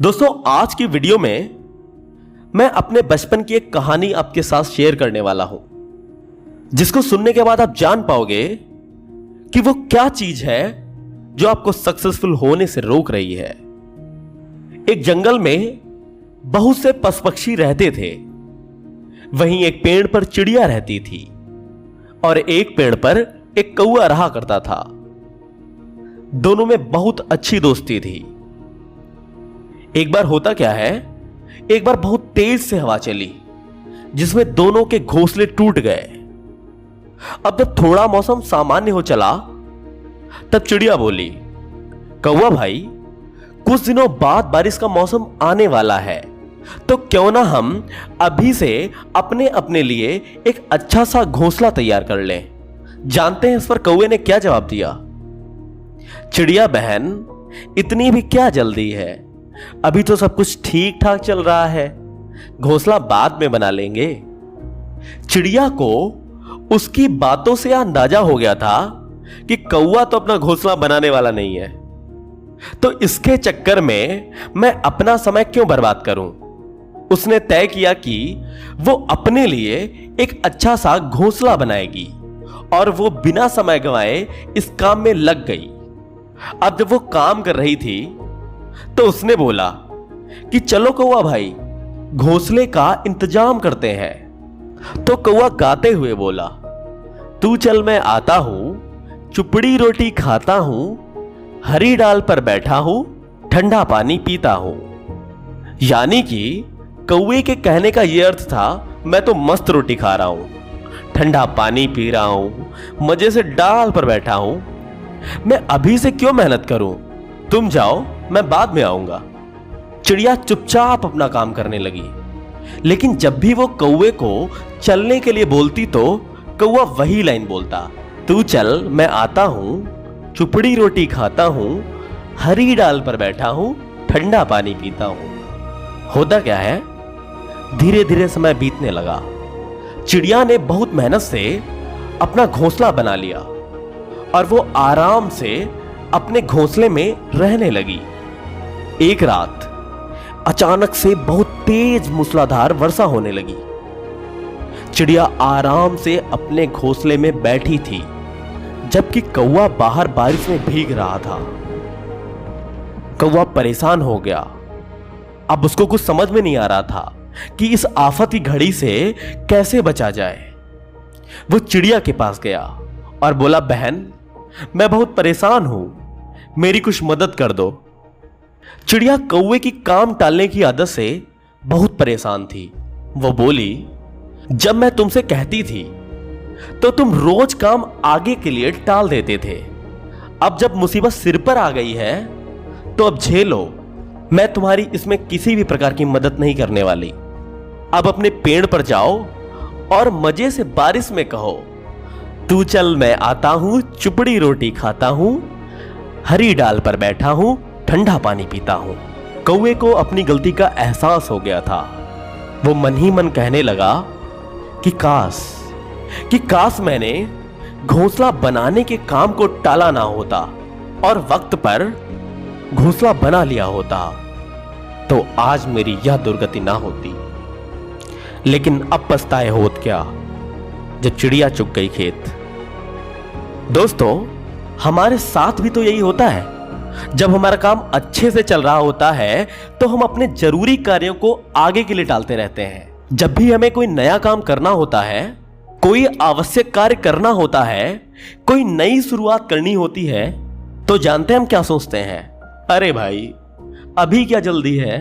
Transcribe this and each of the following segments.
दोस्तों, आज की वीडियो में मैं अपने बचपन की एक कहानी आपके साथ शेयर करने वाला हूं, जिसको सुनने के बाद आप जान पाओगे कि वो क्या चीज है जो आपको सक्सेसफुल होने से रोक रही है। एक जंगल में बहुत से पशु पक्षी रहते थे। वहीं एक पेड़ पर चिड़िया रहती थी और एक पेड़ पर एक कौवा रहा करता था। दोनों में बहुत अच्छी दोस्ती थी। एक बार होता क्या है, एक बार बहुत तेज से हवा चली जिसमें दोनों के घोंसले टूट गए। अब जब थोड़ा मौसम सामान्य हो चला तब चिड़िया बोली, कौवा भाई, कुछ दिनों बाद बारिश का मौसम आने वाला है, तो क्यों ना हम अभी से अपने अपने लिए एक अच्छा सा घोंसला तैयार कर लें। जानते हैं इस पर कौवे ने क्या जवाब दिया? चिड़िया बहन, इतनी भी क्या जल्दी है, अभी तो सब कुछ ठीक ठाक चल रहा है, घोंसला बाद में बना लेंगे। चिड़िया को उसकी बातों से अंदाजा हो गया था कि कौवा तो अपना घोंसला बनाने वाला नहीं है, तो इसके चक्कर में मैं अपना समय क्यों बर्बाद करूं। उसने तय किया कि वो अपने लिए एक अच्छा सा घोंसला बनाएगी और वो बिना समय गंवाए इस काम में लग गई। अब जब वो काम कर रही थी तो उसने बोला कि चलो कौवा भाई, घोंसले का इंतजाम करते हैं। तो कौवा गाते हुए बोला, तू चल मैं आता हूं, चुपड़ी रोटी खाता हूं, हरी डाल पर बैठा हूं, ठंडा पानी पीता हूं। यानी कि कौवे के कहने का यह अर्थ था, मैं तो मस्त रोटी खा रहा हूं, ठंडा पानी पी रहा हूं, मजे से डाल पर बैठा हूं। मैं अभी से क्यों मेहनत करूं, तुम जाओ, मैं बाद में आऊंगा। चिड़िया चुपचाप अपना काम करने लगी, लेकिन जब भी वो कौवे को चलने के लिए बोलती तो कौवा वही लाइन बोलता, तू चल मैं आता हूं, चुपड़ी रोटी खाता हूं, हरी डाल पर बैठा हूं, ठंडा पानी पीता हूं। होता क्या है, धीरे धीरे समय बीतने लगा। चिड़िया ने बहुत मेहनत से अपना घोंसला बना लिया और वो आराम से अपने घोंसले में रहने लगी। एक रात अचानक से बहुत तेज मूसलाधार वर्षा होने लगी। चिड़िया आराम से अपने घोंसले में बैठी थी, जबकि कौवा बाहर बारिश में भीग रहा था। कौवा परेशान हो गया। अब उसको कुछ समझ में नहीं आ रहा था कि इस आफत की घड़ी से कैसे बचा जाए। वो चिड़िया के पास गया और बोला, बहन, मैं बहुत परेशान हूं, मेरी कुछ मदद कर दो। चिड़िया कौवे की काम टालने की आदत से बहुत परेशान थी। वो बोली, जब मैं तुमसे कहती थी तो तुम रोज काम आगे के लिए टाल देते थे। अब जब मुसीबत सिर पर आ गई है तो अब झेलो, मैं तुम्हारी इसमें किसी भी प्रकार की मदद नहीं करने वाली। अब अपने पेड़ पर जाओ और मजे से बारिश में कहो, तू चल मैं आता हूं, चुपड़ी रोटी खाता हूं, हरी डाल पर बैठा हूं, ठंडा पानी पीता हूं। कौवे को अपनी गलती का एहसास हो गया था। वो मन ही मन कहने लगा कि काश मैंने घोंसला बनाने के काम को टाला ना होता और वक्त पर घोंसला बना लिया होता, तो आज मेरी यह दुर्गति ना होती। लेकिन अब पछताए होत क्या, जब चिड़िया चुग गई खेत। दोस्तों, हमारे साथ भी तो यही होता है। जब हमारा काम अच्छे से चल रहा होता है तो हम अपने जरूरी कार्यों को आगे के लिए टालते रहते हैं। जब भी हमें कोई नया काम करना होता है, कोई आवश्यक कार्य करना होता है, कोई नई शुरुआत करनी होती है, तो जानते हैं हम क्या सोचते हैं? अरे भाई, अभी क्या जल्दी है,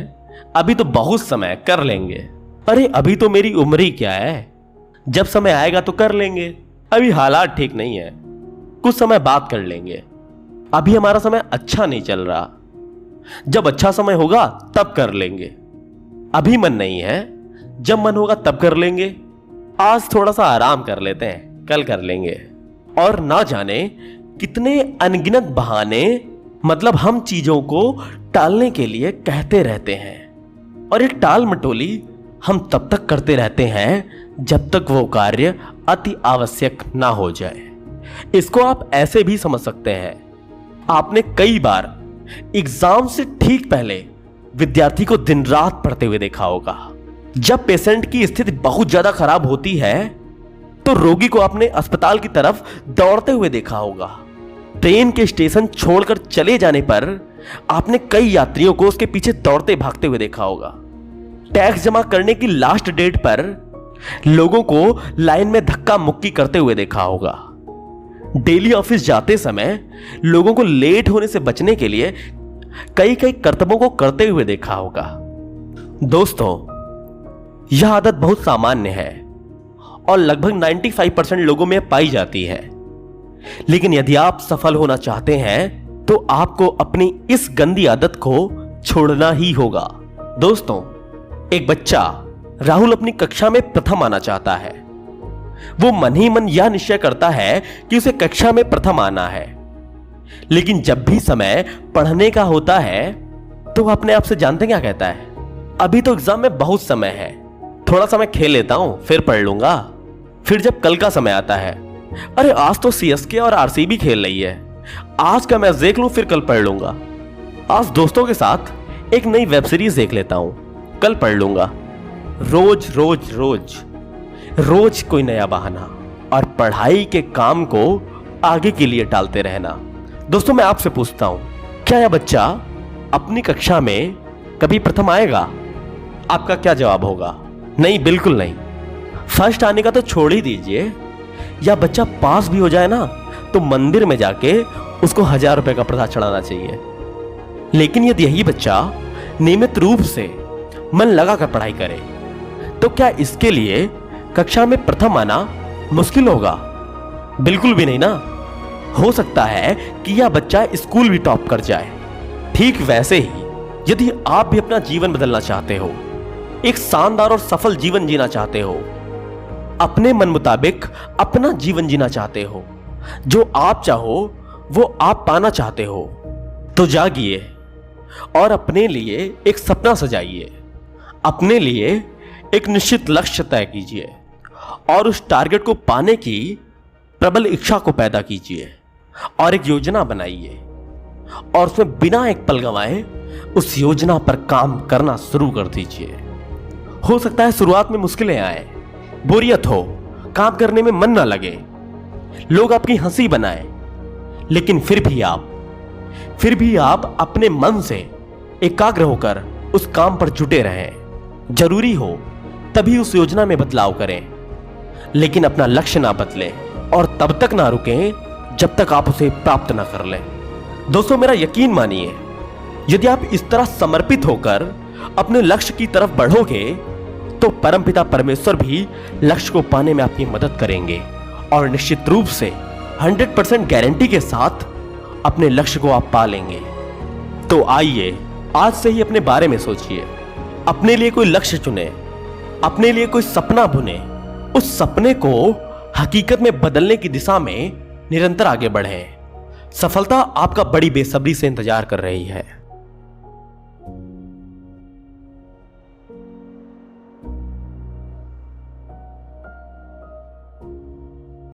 अभी तो बहुत समय, कर लेंगे। अरे अभी तो मेरी उम्र ही क्या है, जब समय आएगा तो कर लेंगे, अभी हालात ठीक नहीं है, कुछ समय बात कर लेंगे, अभी हमारा समय अच्छा नहीं चल रहा, जब अच्छा समय होगा तब कर लेंगे, अभी मन नहीं है, जब मन होगा तब कर लेंगे, आज थोड़ा सा आराम कर लेते हैं, कल कर लेंगे। और ना जाने कितने अनगिनत बहाने, मतलब हम चीजों को टालने के लिए कहते रहते हैं। और ये टाल मटोली हम तब तक करते रहते हैं जब तक वो कार्य अति आवश्यक ना हो जाए। इसको आप ऐसे भी समझ सकते हैं, आपने कई बार एग्जाम से ठीक पहले विद्यार्थी को दिन रात पढ़ते हुए देखा होगा। जब पेशेंट की स्थिति बहुत ज्यादा खराब होती है तो रोगी को आपने अस्पताल की तरफ दौड़ते हुए देखा होगा। ट्रेन के स्टेशन छोड़कर चले जाने पर आपने कई यात्रियों को उसके पीछे दौड़ते भागते हुए देखा होगा। टैक्स जमा करने की लास्ट डेट पर लोगों को लाइन में धक्का मुक्की करते हुए देखा होगा। डेली ऑफिस जाते समय लोगों को लेट होने से बचने के लिए कई कई करतबों को करते हुए देखा होगा। दोस्तों, यह आदत बहुत सामान्य है और लगभग 95% लोगों में पाई जाती है। लेकिन यदि आप सफल होना चाहते हैं तो आपको अपनी इस गंदी आदत को छोड़ना ही होगा। दोस्तों, एक बच्चा राहुल अपनी कक्षा में प्रथम आना चाहता है। वो मन ही मन यह निश्चय करता है कि उसे कक्षा में प्रथम आना है। लेकिन जब भी समय पढ़ने का होता है तो वो अपने आप से जानते क्या कहता है, अभी तो एग्जाम में बहुत समय है, थोड़ा समय खेल लेता हूं फिर पढ़ लूंगा। फिर जब कल का समय आता है, अरे आज तो सीएसके और आरसीबी खेल रही है, आज का मैच देख लूं फिर कल पढ़ लूंगा। आज दोस्तों के साथ एक नई वेब सीरीज देख लेता हूं, कल पढ़ लूंगा। रोज रोज रोज रोज कोई नया बहाना और पढ़ाई के काम को आगे के लिए टालते रहना। दोस्तों, मैं आपसे पूछता हूं, क्या यह बच्चा अपनी कक्षा में कभी प्रथम आएगा? आपका क्या जवाब होगा? नहीं, बिल्कुल नहीं। फर्स्ट आने का तो छोड़ ही दीजिए, या बच्चा पास भी हो जाए ना तो मंदिर में जाके उसको 1000 रुपए का प्रसाद चढ़ाना चाहिए। लेकिन यदि यही बच्चा नियमित रूप से मन लगाकर पढ़ाई करे तो क्या इसके लिए कक्षा में प्रथम आना मुश्किल होगा? बिल्कुल भी नहीं ना। हो सकता है कि यह बच्चा स्कूल भी टॉप कर जाए। ठीक वैसे ही यदि आप भी अपना जीवन बदलना चाहते हो, एक शानदार और सफल जीवन जीना चाहते हो, अपने मन मुताबिक अपना जीवन जीना चाहते हो, जो आप चाहो वो आप पाना चाहते हो, तो जागिए और अपने लिए एक सपना सजाइए। अपने लिए एक निश्चित लक्ष्य तय कीजिए और उस टारगेट को पाने की प्रबल इच्छा को पैदा कीजिए और एक योजना बनाइए और उसमें बिना एक पल गंवाए उस योजना पर काम करना शुरू कर दीजिए। हो सकता है शुरुआत में मुश्किलें आए, बोरियत हो, काम करने में मन ना लगे, लोग आपकी हंसी बनाएं, लेकिन फिर भी आप अपने मन से एकाग्र होकर उस काम पर जुटे रहें। जरूरी हो तभी उस योजना में बदलाव करें, लेकिन अपना लक्ष्य ना बदलें और तब तक ना रुकें जब तक आप उसे प्राप्त ना कर लें। दोस्तों, मेरा यकीन मानिए, यदि आप इस तरह समर्पित होकर अपने लक्ष्य की तरफ बढ़ोगे तो परमपिता परमेश्वर भी लक्ष्य को पाने में आपकी मदद करेंगे और निश्चित रूप से 100% गारंटी के साथ अपने लक्ष्य को आप पा लेंगे। तो आइए आज से ही अपने बारे में सोचिए, अपने लिए कोई लक्ष्य चुने, अपने लिए कोई सपना बुने, उस सपने को हकीकत में बदलने की दिशा में निरंतर आगे बढ़ें। सफलता आपका बड़ी बेसब्री से इंतजार कर रही है।